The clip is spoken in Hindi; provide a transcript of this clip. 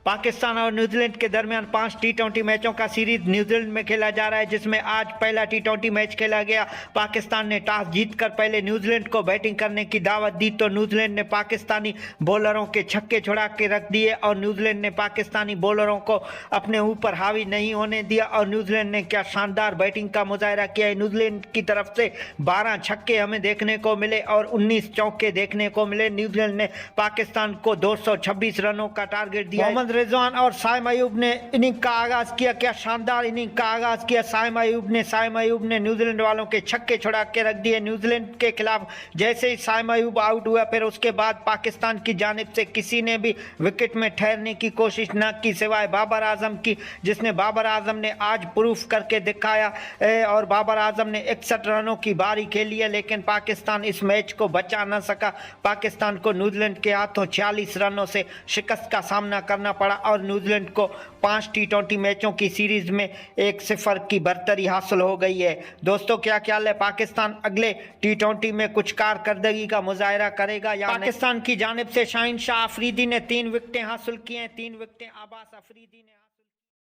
पाकिस्तान और न्यूजीलैंड के दरमियान 5 टी20 मैचों का सीरीज न्यूजीलैंड में खेला जा रहा है, जिसमें आज पहला टी20 मैच खेला गया। पाकिस्तान ने टॉस जीतकर पहले न्यूजीलैंड को बैटिंग करने की दावत दी तो न्यूजीलैंड ने पाकिस्तानी बॉलरों के छक्के छुड़ा के रख दिए और न्यूजीलैंड ने पाकिस्तानी बॉलरों को अपने ऊपर हावी नहीं होने दिया और न्यूजीलैंड ने क्या शानदार बैटिंग का मुजाहरा किया है। न्यूजीलैंड की तरफ से 12 छक्के हमें देखने को मिले और 19 चौके देखने को मिले। न्यूजीलैंड ने पाकिस्तान को 226 रनों का टारगेट दिया। मोहम्मद रिजवान और साइम अयूब ने इनिंग का आगाज किया, क्या शानदार इनिंग का आगाज किया साइम अयूब ने न्यूजीलैंड वालों के छक्के छुड़ा के रख दिए। न्यूजीलैंड के खिलाफ जैसे ही साइम अयूब आउट हुआ, फिर उसके बाद पाकिस्तान की जानिब से किसी ने भी विकेट में ठहरने की कोशिश न की सिवाय बाबर आजम की, जिसने बाबर आजम ने आज प्रूफ करके दिखाया और बाबर आजम ने 61 रनों की बारी खेली है, लेकिन पाकिस्तान इस मैच को बचा न सका। पाकिस्तान को न्यूजीलैंड के हाथों 46 रनों से शिकस्त का सामना करना पड़ा और न्यूजीलैंड को 5 टी20 मैचों की सीरीज में 1-0 की बढ़तरी हासिल हो गई है। दोस्तों, क्या ख्याल है, पाकिस्तान अगले टी20 में कुछ कारकर्दगी का मुजाहरा करेगा या पाकिस्तान की जानिब से शाहीन शाह अफरीदी ने 3 विकेटें हासिल की हैं। 3 विकेटें अब्बास अफरीदी ने